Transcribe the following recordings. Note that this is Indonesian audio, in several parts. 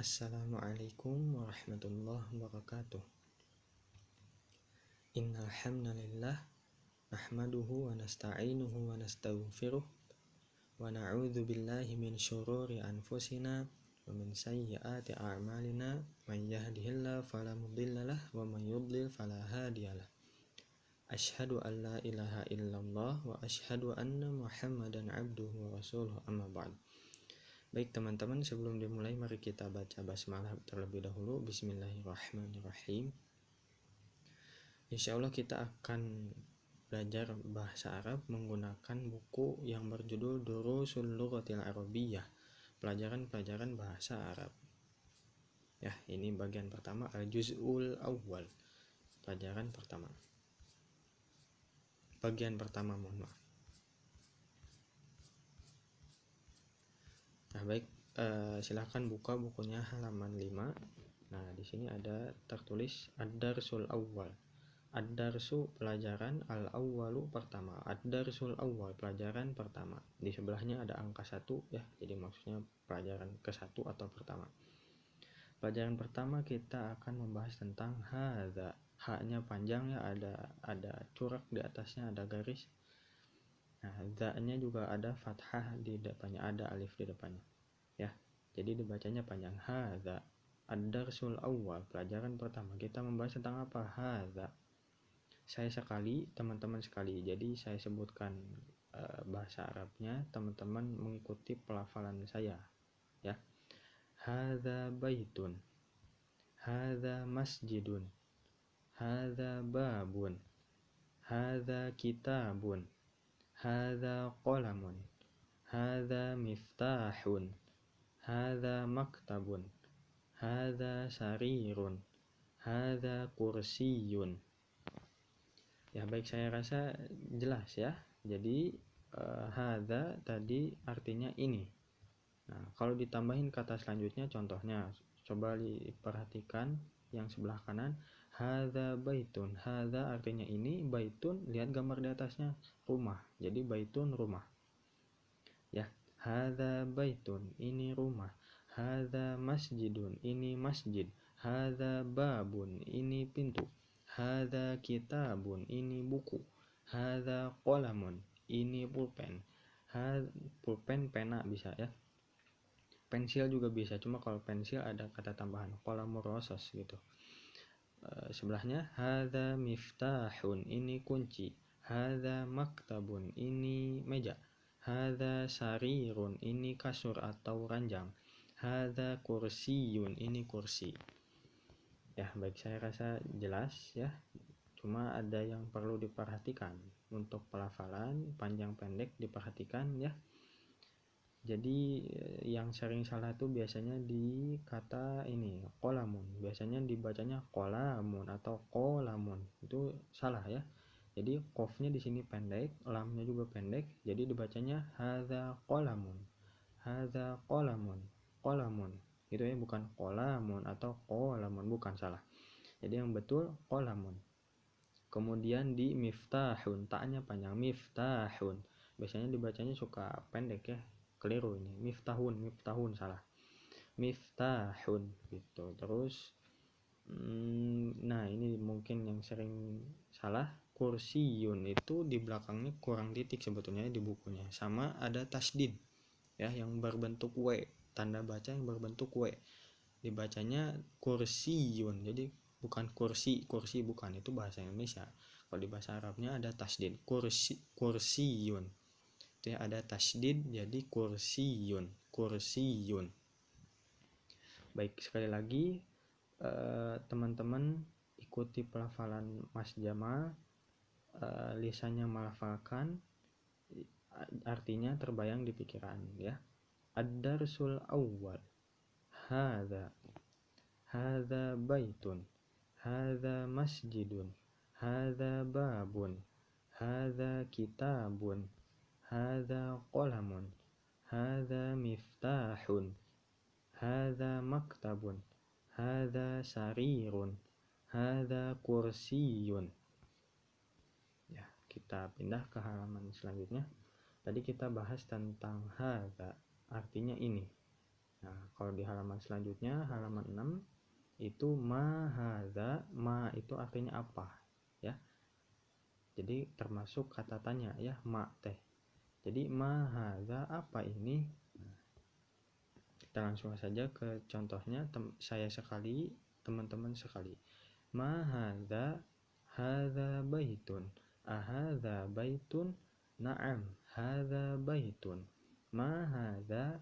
Assalamualaikum warahmatullahi wabarakatuh. Innal hamdalillah nahmaduhu wa nasta'inuhu wa nastaghfiruh wa na'udzu billahi min syururi anfusina wa min sayyiati a'malina. May yahdihillahu fala mudhillalah wa may yudlil fala hadiyalah. Asyhadu an la ilaha illallah wa asyhadu anna Muhammadan abduhu wa rasuluhu, amma ba'd. Baik teman-teman, sebelum dimulai mari kita baca basmalah terlebih dahulu. Bismillahirrahmanirrahim. Insya Allah kita akan belajar bahasa Arab menggunakan buku yang berjudul Durusul Lughatil Arabiyyah, pelajaran-pelajaran bahasa Arab. Ya, ini bagian pertama, Al-Juz'ul Awwal, pelajaran pertama. Bagian pertama, mohon maaf. Nah, baik, silahkan buka bukunya halaman 5. Nah, di sini ada tertulis Ad-Darsul Awwal. Ad-Darsu pelajaran, Al-Awwalu pertama. Ad-Darsul Awwal pelajaran pertama. Di sebelahnya ada angka 1 ya. Jadi maksudnya pelajaran ke-1 atau pertama. Pelajaran pertama kita akan membahas tentang hadza. H-nya panjang ya, ada corak di atasnya, ada garis. Nah, za-nya juga ada fathah di depannya, ada alif di depannya. Ya. Jadi dibacanya panjang. Hadza. Ad-Darsul Awwal, pelajaran pertama. Kita membahas tentang apa? Hadza. Saya sekali, teman-teman sekali. Jadi saya sebutkan bahasa Arabnya, teman-teman mengikuti pelafalan saya. Ya. Hadza baitun. Hadza masjidun. Hadza babun. Hadza kitabun. Hadza qalamun. Hadza miftahun. Hadza maktabun. Hadza sarirun. Hadza kursiyun. Ya, baik, saya rasa jelas ya. Jadi hadza tadi artinya ini. Nah, kalau ditambahin kata selanjutnya, contohnya coba diperhatikan yang sebelah kanan. Hadza baitun. Hadza artinya ini, baitun lihat gambar di atasnya, rumah. Jadi baitun rumah. Ya, hadza baitun, ini rumah. Hadza masjidun, ini masjid. Hadza babun, ini pintu. Hadza kitabun, ini buku. Hadza qalamun, ini pulpen. Pulpen pena bisa ya. Pensil juga bisa, cuma kalau pensil ada kata tambahan qalamur rasos gitu. Sebelahnya hadza miftahun, ini kunci. Hadza maktabun, ini meja. Hadza sarirun, ini kasur atau ranjang. Hadza kursiyun, ini kursi. Ya, baik, saya rasa jelas ya. Cuma ada yang perlu diperhatikan untuk pelafalan panjang pendek, diperhatikan ya. Jadi yang sering salah tuh biasanya di kata ini qolamun, biasanya dibacanya qolamun atau qolamun, itu salah ya. Jadi qafnya di sini pendek, lamnya juga pendek, jadi dibacanya hadza qolamun, hadza qolamun, qolamun gitu ya, bukan qolamun atau qolamun, bukan, salah. Jadi yang betul qolamun. Kemudian di miftahun, taknya panjang, miftahun, biasanya dibacanya suka pendek ya, keliru ini, miftahun salah, miftahun gitu. Terus nah ini mungkin yang sering salah, kursiyun itu di belakangnya kurang titik sebetulnya di bukunya, sama ada tasdid ya yang berbentuk W, tanda baca yang berbentuk W, dibacanya kursiyun. Jadi bukan kursi bukan, itu bahasa Indonesia. Kalau di bahasa Arabnya ada tasdid, kursiyun. Itu ya, ada tasdid jadi kursiyun. Baik, sekali lagi teman-teman ikuti pelafalan Mas Jamal, lisannya melafalkan, artinya terbayang di pikiran ya. Ad-Darsul Awwal. Hadza baitun. Hadza masjidun. Hadza babun. Hadza kitabun. Hadza qalamun. Hadza miftahun. Hadza maktabun. Hadza sarirun. Hadza kursiyun. Ya, kita pindah ke halaman selanjutnya. Tadi kita bahas tentang hadza, artinya ini. Nah, kalau di halaman selanjutnya, halaman 6, itu ma hadza, ma itu artinya apa, ya. Jadi termasuk kata tanya ya, ma teh. Jadi ma hadza, apa ini? Nah, kita langsung saja ke contohnya, saya sekali, teman-teman sekali. Ma hadza baitun. Ahadza baitun? Na'am, hadza baitun. Ma hadza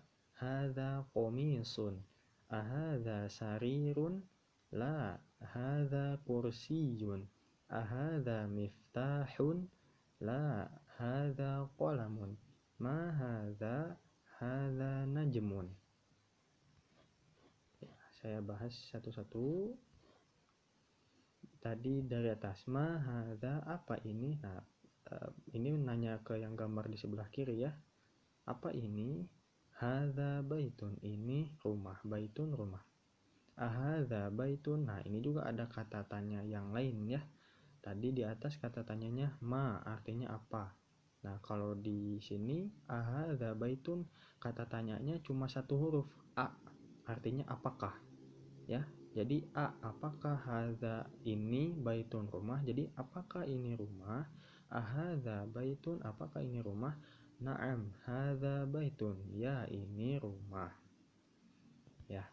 qamisun. Ahadza sarirun? La, hadza kursiyun. Ahadza miftahun? La, hadza qalamun. Ma hadza najmun. Ya, saya bahas satu-satu. Tadi dari atas, ma hadza, apa ini? Nah, ini nanya ke yang gambar di sebelah kiri ya. Apa ini? Hadza baitun, ini rumah. Baitun, rumah. Ahadza baitun. Nah, ini juga ada kata tanya yang lain ya. Tadi di atas kata tanyanya ma, artinya apa. Nah, kalau di sini ahadza baitun, kata tanyanya cuma satu huruf, a, artinya apakah ya. Jadi a, apakah hadza, ini baitun, rumah. Jadi apakah ini rumah? Ahadza baitun, apakah ini rumah? Na'am, hadza baitun, ya ini rumah. Ya.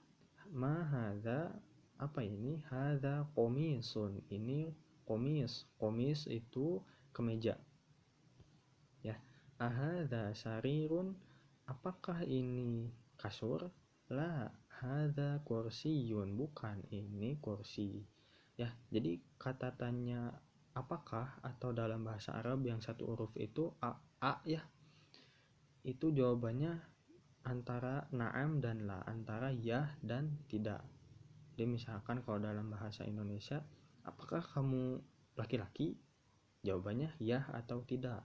Ma hadza, apa ini? Hadza qamisun, ini qamis. Qamis itu kemeja. Ya. Ahadza sarirun, apakah ini kasur? La, hadza kursiyun, bukan, ini kursi. Ya, jadi kata tanya apakah atau dalam bahasa Arab yang satu huruf itu a ya. Itu jawabannya antara na'am dan la, antara ya dan tidak. Jadi misalkan kalau dalam bahasa Indonesia, apakah kamu laki-laki? Jawabannya ya atau tidak.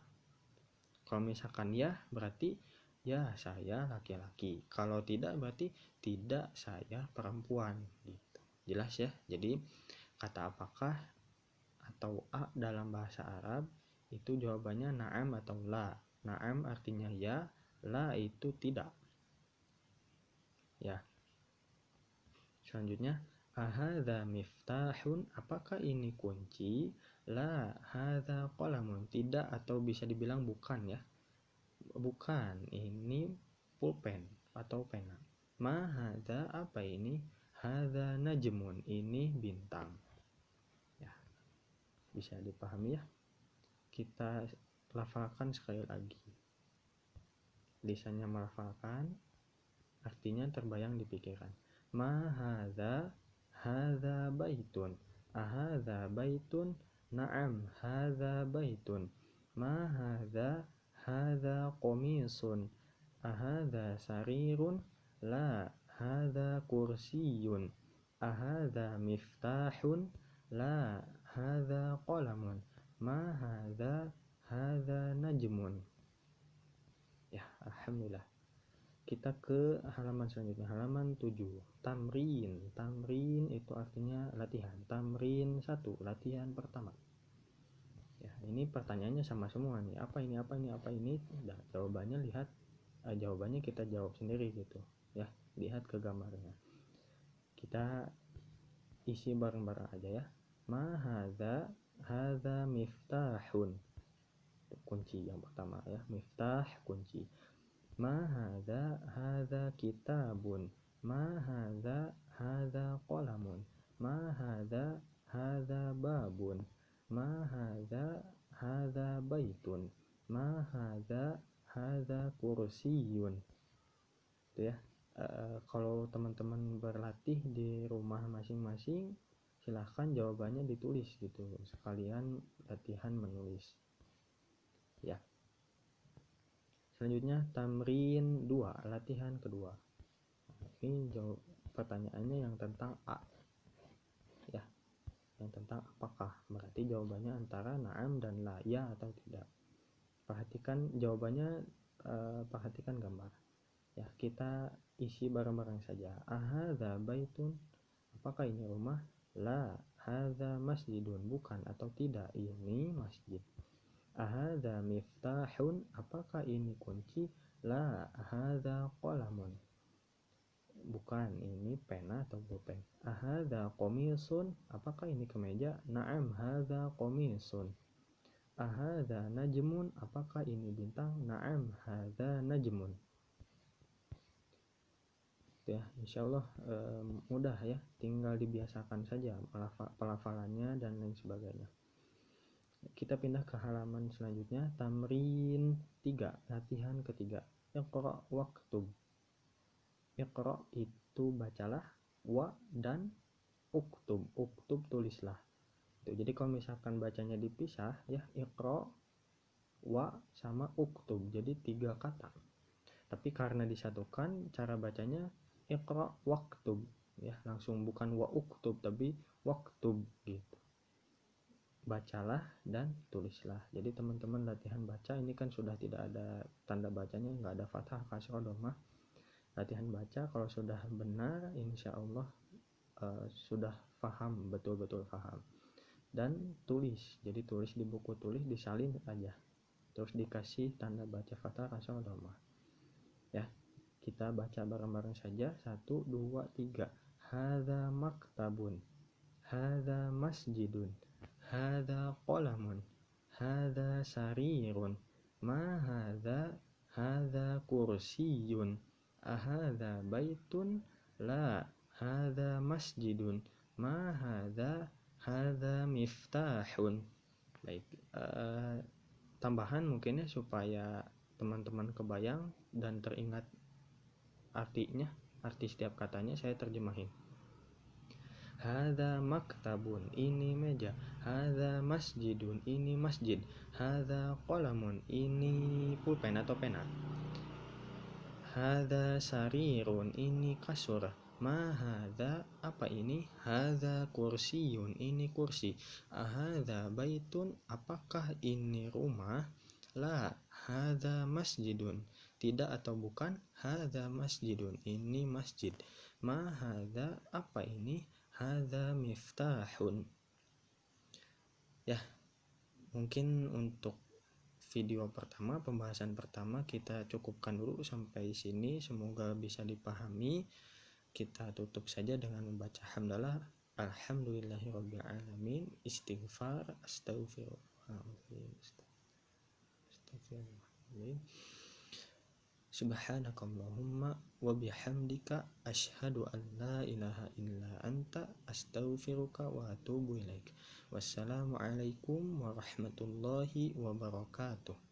Kalau misalkan ya, berarti ya saya laki-laki. Kalau tidak, berarti tidak, saya perempuan gitu. Jelas ya. Jadi kata apakah atau a dalam bahasa Arab itu jawabannya na'am atau la. Na'am artinya ya, la itu tidak. Ya. Selanjutnya, ahadza miftahun, apakah ini kunci? La, hadza qalamun, tidak atau bisa dibilang bukan ya. Bukan, ini pulpen atau pena. Ma hadza, apa ini? Hadza najmun, ini bintang. Ya. Bisa dipahami ya. Kita lafalkan sekali lagi. Lisannya melafalkan, artinya terbayang di pikiran. Ma hadza baitun. Ahadza baitun? Na'am, hadza baitun. Ma hadza qamisun. Ahadza sarirun? La, hadza kursiyun. Ahadza miftahun? La, hadza qalamun. Ma hadza najmun. Ya, alhamdulillah. Kita ke halaman selanjutnya, halaman 7. Tamrin. Tamrin itu artinya latihan. Tamrin 1, latihan pertama. Ya, ini pertanyaannya sama semua nih. Apa ini, apa ini, apa ini? Nah, jawabannya lihat, jawabannya kita jawab sendiri gitu. Ya, lihat ke gambarnya. Kita isi bareng-bareng aja ya. Ma hadza miftahun. Kunci yang pertama ya, miftah kunci. Ma hadza kitabun. Ma hadza qalamun. Ma hadza babun. Ma hadza baitun. Ma hadza kursiyun. Itu ya. Kalau teman-teman berlatih di rumah masing-masing, silahkan jawabannya ditulis gitu, sekalian latihan menulis ya. Selanjutnya tamrin 2, latihan kedua. Ini jawab pertanyaannya yang tentang a ya, yang tentang apakah, berarti jawabannya antara na'am dan la, ya atau tidak. Perhatikan jawabannya, perhatikan gambar ya. Kita isi bareng-bareng saja. Ahadza baitun, apakah ini rumah? La, hadza masjidun, bukan atau tidak, ini masjid. Ahadza miftahun, apakah ini kunci? La, hadza qalamun. Bukan, ini pena atau pulpen. Ahadza qamisun, apakah ini kemeja? Na'am, hadza qamisun. Ahadza najmun, apakah ini bintang? Na'am, hadza najmun. Ya, insyaallah mudah ya, tinggal dibiasakan saja pelafalannya dan lain sebagainya. Kita pindah ke halaman selanjutnya, tamrin 3, latihan ketiga. Iqra waktub. Iqra itu bacalah, wa dan uktub. Uktub tulislah. Jadi kalau misalkan bacanya dipisah ya, iqra, wa sama uktub. Jadi 3 kata. Tapi karena disatukan, cara bacanya iqra waktub ya, langsung bukan wa uktub tapi waktub gitu. Bacalah dan tulislah. Jadi teman-teman latihan baca ini kan sudah tidak ada tanda bacanya, nggak ada fathah, kasrah, dhammah. Latihan baca kalau sudah benar, insya Allah sudah paham, betul-betul paham. Dan tulis, jadi tulis di buku tulis, disalin aja, terus dikasih tanda baca fathah, kasrah, dhammah. Ya, kita baca bareng-bareng saja. 1, 2, 3. Hadza maktabun, hadza masjidun, hadza qalamun, hadza sarirun, ma hadza kursiyun, ahadza baitun, la hadza masjidun, ma hadza miftahun. Baik, tambahan mungkin ya supaya teman-teman kebayang dan teringat artinya, arti setiap katanya saya terjemahin. Hadza maktabun, ini meja. Hadza masjidun, ini masjid. Hadza qalamun, ini pulpen atau pena. Hadza sarirun, ini kasur. Ma hadza, apa ini? Hadza kursiyun, ini kursi. Ahadza baitun, apakah ini rumah? La, hadza masjidun, tidak atau bukan. Hadza masjidun, ini masjid. Ma hadza, apa ini? Hadza miftahun. Ya, mungkin untuk video pertama, pembahasan pertama kita cukupkan dulu sampai sini. Semoga bisa dipahami. Kita tutup saja dengan membaca hamdalah, alhamdulillahirabbil alamin, istighfar, astaghfirullahaladzim, subhanakallahumma wa bihamdika asyhadu an la ilaha illa anta astaghfiruka wa atubu ilaik. Wassalamualaikum warahmatullahi wabarakatuh.